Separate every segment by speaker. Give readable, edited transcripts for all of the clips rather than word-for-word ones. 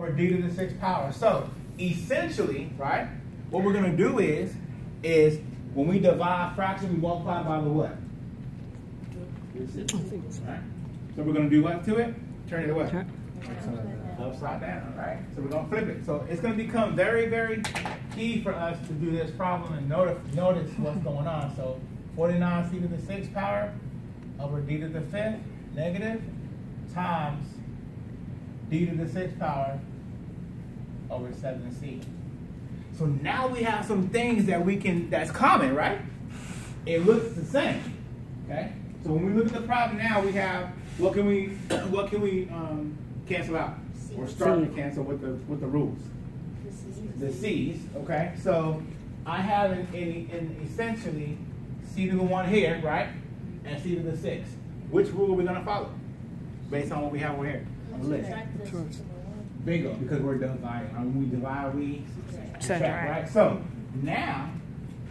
Speaker 1: over d to the 6th power. So essentially, right, what we're going to do is when we divide fraction, we multiply by the what? Right? So we're going to do what to it? Turn it what? Upside down, right? So we're going to flip it. So it's going to become very, very key for us to do this problem and notice what's going on. So 49 c to the 6th power over d to the 5th negative times d to the 6th power over 7c. So now we have some things that that's common, right? It looks the same, okay? So when we look at the problem now, we have, what can we cancel out? Or start to cancel with the rules? The C's, okay? So I have in essentially C to the 1 here, right? And C to the 6. Which rule are we gonna follow? Based on what we have over here on the list. Bingo, because we're dividing. When we divide, we subtract, right? So now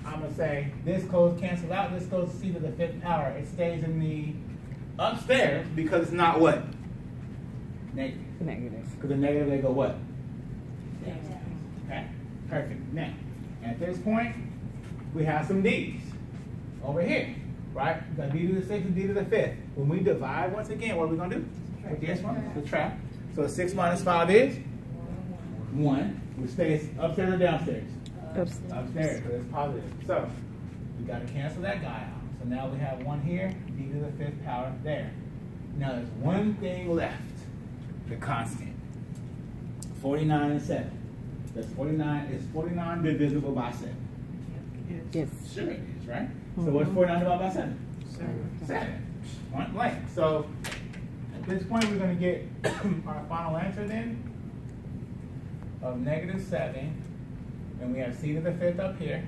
Speaker 1: I'm gonna say this goes cancel out. This goes C to the 5th power. It stays in the upstairs because it's not what? Negative.
Speaker 2: Negative.
Speaker 1: Because the negative they go what? Okay, perfect. Now, at this point, we have some D's over here, right? We got D to the 6th and D to the 5th. When we divide, once again, what are we gonna do? With this one, subtract. So 6 minus 5 is 1, which stays upstairs or downstairs? Upstairs, because it's positive. So we got to cancel that guy out. So now we have 1 here, d to the 5th power there. Now there's one thing left, the constant. 49 and 7. That's 49. Is 49 divisible by 7?
Speaker 2: Yes.
Speaker 1: Sure it is, right? So what's 49 divided by 7? 7. Point blank. So at this point, we're going to get our final answer then of negative 7. And we have c to the 5th up here.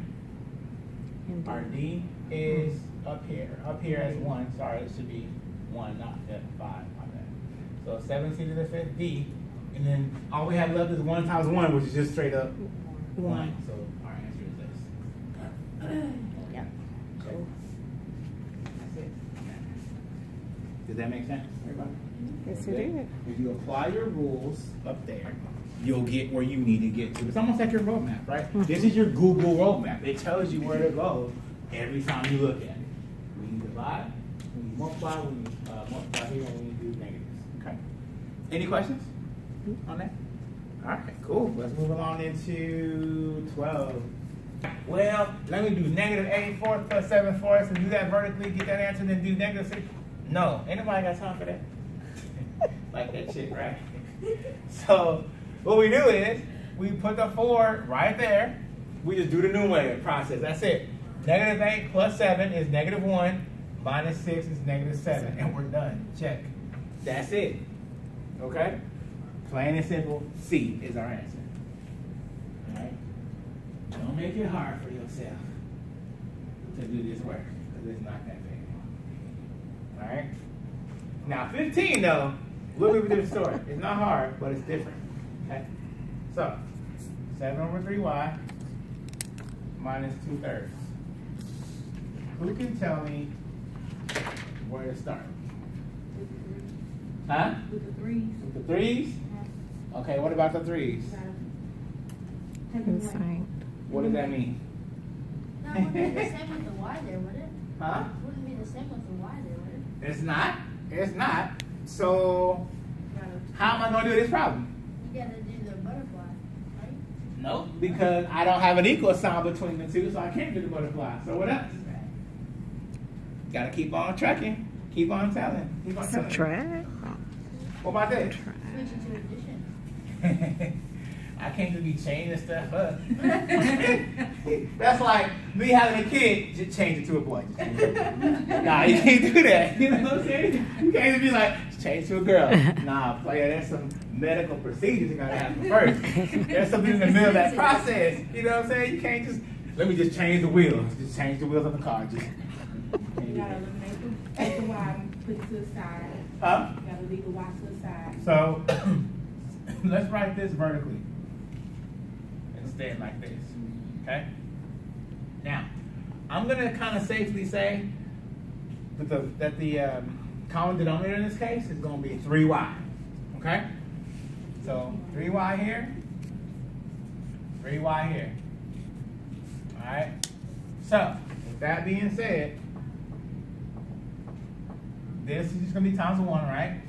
Speaker 1: Our d is up here. Up here as 1. Sorry, it should be 1, not 5. My bad. So 7c to the 5th d. And then all we have left is 1 times 1, which is just straight up 1. So our answer is this.
Speaker 2: Yeah.
Speaker 1: Okay. That's it. Does that make sense, everybody?
Speaker 2: Yes, it did.
Speaker 1: If you apply your rules up there, you'll get where you need to get to. It's almost like your roadmap, right? This is your Google roadmap. It tells you where to go every time you look at it. When you divide, when you multiply, when you multiply here, and when you do negatives. Okay. Any questions on that? All right, cool. Let's move along into 12. Well, let me do negative 8 fourths plus 7 fourths and do that vertically, get that answer, then do negative 6. No, ain't nobody got time for that. Like that shit, right? So what we do is we put the 4 right there. We just do the numerator process. That's it. Negative 8 plus 7 is negative 1. Minus 6 is negative 7. And we're done. Check. That's it. Okay? Plain and simple. C is our answer. All right? Don't make it hard for yourself to do this work, because it's not that big. All right? Now 15 though, a little bit of a different story. It's not hard, but it's different. Okay? So 7 over 3y minus 2/3. Who can tell me where to start? Huh?
Speaker 3: With the 3s.
Speaker 1: With the 3s? Okay, what about the 3s?
Speaker 2: Inside.
Speaker 1: What does that mean?
Speaker 3: No, it wouldn't be the same with the y there, would it?
Speaker 1: Huh?
Speaker 3: It wouldn't be the same with the y there, would it?
Speaker 1: It's not. It's not. So how am I going to do this problem?
Speaker 3: You gotta do the butterfly, right?
Speaker 1: No, because I don't have an equal sign between the two, so I can't do the butterfly. So what else? Got to keep on tracking. Keep on telling. Keep on telling.
Speaker 2: Subtract.
Speaker 1: What about this?
Speaker 3: Switch it to addition.
Speaker 1: I can't just be changing stuff up. That's like me having a kid, just change it to a boy. Nah, you can't do that. You know what I'm saying? You can't just be like, just change to a girl. Nah, player, there's some medical procedures that gotta happen first. There's something in the middle of that process. You know what I'm saying? You can't just, let me just change the wheels. Just change the wheels on the car. Just,
Speaker 4: You gotta eliminate the y and put it to the side.
Speaker 1: huh?
Speaker 4: You gotta leave the y to the side.
Speaker 1: So, let's write this vertically. Instead like this, okay? Now, I'm gonna kind of safely say that the common denominator in this case is gonna be 3y, okay? So 3y here, 3y here. Alright? So, with that being said, this is just going to be times 1, right?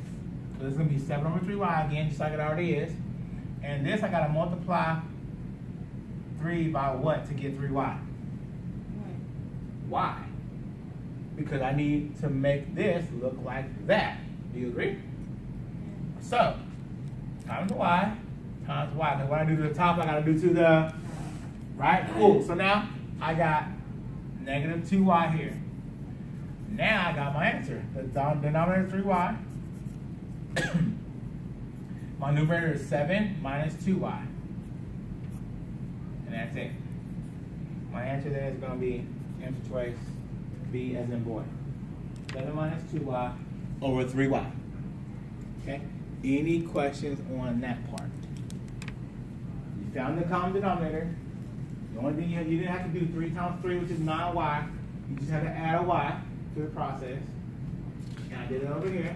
Speaker 1: So this is going to be 7 over 3y again, just like it already is. And this I got to multiply 3 by what to get 3y? Why? Because I need to make this look like that. Do you agree? So, times y, times y. Because when I do to the top, I got to do to the right. Cool. So now I got negative 2y here. Now I got my answer. The denominator is 3y. My numerator is 7 minus 2y. And that's it. My answer there is going to be answer choice B as in boy. 7 minus 2y over 3y. Okay? Any questions on that part? You found the common denominator. The only thing you didn't have to do 3 times 3, which is 9y. You just had to add a y to the process. And I did it over here.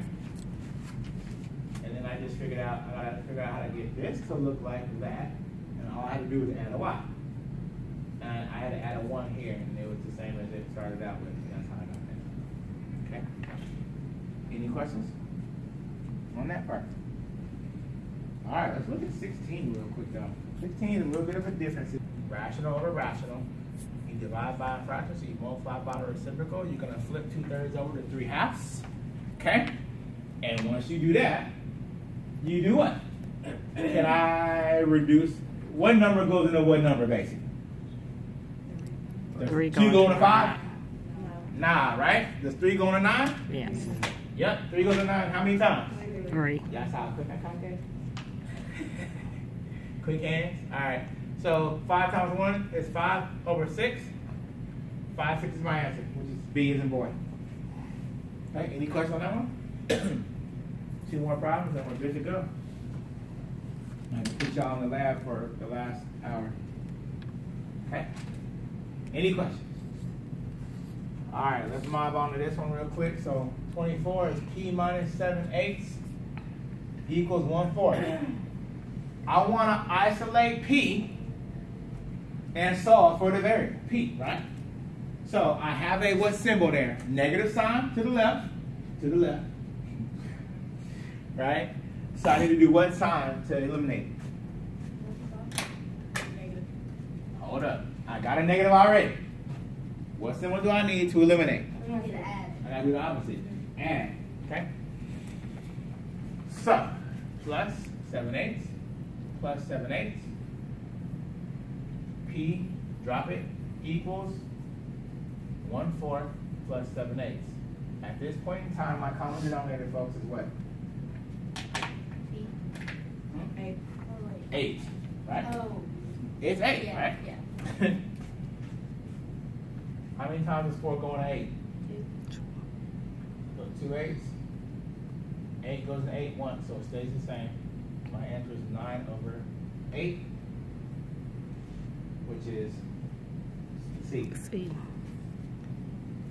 Speaker 1: And then I just figured out, I got to figure out how to get this to look like that. And all I had to do was add a y. And I had to add a 1 here, and it was the same as it started out with. And that's how I got that. Okay? Any questions on that part? All right, let's look at 16 real quick, though. 16 is a little bit of a difference. Rational over rational. You divide by a fraction, so you multiply by the reciprocal. You're going to flip 2/3 over to 3/2. Okay? And once you do that, you do what? Can I reduce? What number goes into what number, basically?
Speaker 2: 3
Speaker 1: 2 going to 5?
Speaker 4: No.
Speaker 1: Nah, right? Does 3 go to 9?
Speaker 2: Yes.
Speaker 1: Yep, 3 goes to 9. How many times?
Speaker 2: 3.
Speaker 1: That's how quick I calculate. Quick hands. All right. So 5 times 1 is 5 over 6. 5, 6 is my answer, which is B as in boy. Okay, any questions on that one? 2 more problems and we're good to go. I'm going to put y'all in the lab for the last hour. Okay? Any questions? All right, let's move on to this one real quick. So 24 is p minus 7/8 equals 1/4. I want to isolate p and solve for the variable p, right? So I have a what symbol there? Negative sign to the left, right? So I need to do what sign to eliminate it?
Speaker 4: Negative.
Speaker 1: Hold up, I got a negative already. What symbol do I need to eliminate?
Speaker 3: We need to add.
Speaker 1: I gotta do the opposite. Add. Okay? So, plus 7/8 plus 7/8. P, drop it, equals 1/4 plus 7/8. At this point in time, my common denominator, folks, is what?
Speaker 3: B.
Speaker 4: 8.
Speaker 3: Oh, wait.
Speaker 1: 8, right?
Speaker 3: Oh.
Speaker 1: It's 8,
Speaker 3: Yeah,
Speaker 1: right?
Speaker 3: yeah.
Speaker 1: How many times is 4 going to 8?
Speaker 3: 2.
Speaker 1: So 2 8s. 8 goes to 8 once, so it stays the same. My answer is 9 over 8, which is C.
Speaker 2: C.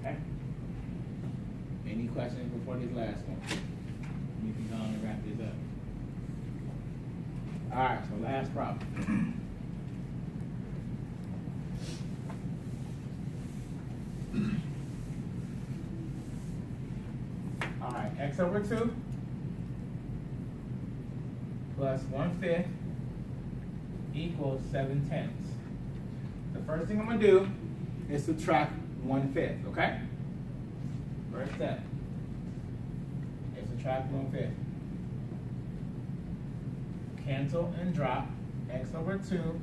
Speaker 1: Okay? Any questions before this last one? We can go on and wrap this up. All right, so last problem. All right, x over 2 plus 1/5 equals 7/10. The first thing I'm going to do is subtract 1/5, okay? First step is subtract 1/5. Cancel and drop. X over 2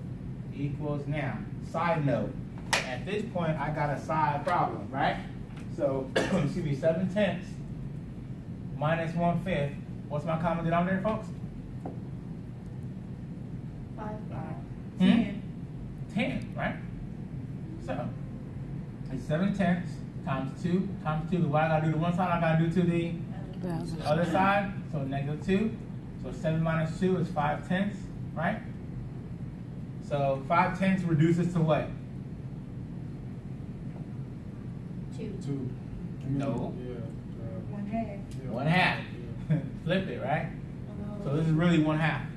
Speaker 1: equals now. Side note, at this point I got a side problem, right? So, excuse me, 7/10 minus 1/5. What's my common denominator, folks?
Speaker 3: 5.
Speaker 4: 10.
Speaker 1: 10, right? So, it's 7/10 times 2 times 2. What I gotta do to one side, I gotta do to the other side. So negative 2. So 7 minus 2 is 5/10, right? So 5/10 reduces to what?
Speaker 3: 2.
Speaker 1: No.
Speaker 4: 1/2.
Speaker 1: 1/2. Flip it, right? So this is really 1/2.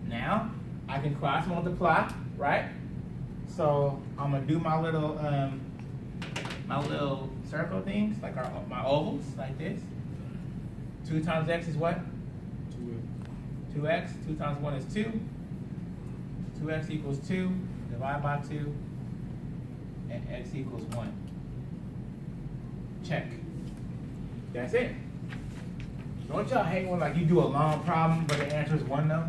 Speaker 1: Now, I can cross multiply, right? So I'm gonna do my little circle things, like my ovals, like this. 2 times x is what? 2x. 2 times 1 is 2. 2x equals 2. Divide by 2. And x equals 1. Check. That's it. Don't y'all hate when like you do a long problem but the answer is 1 though?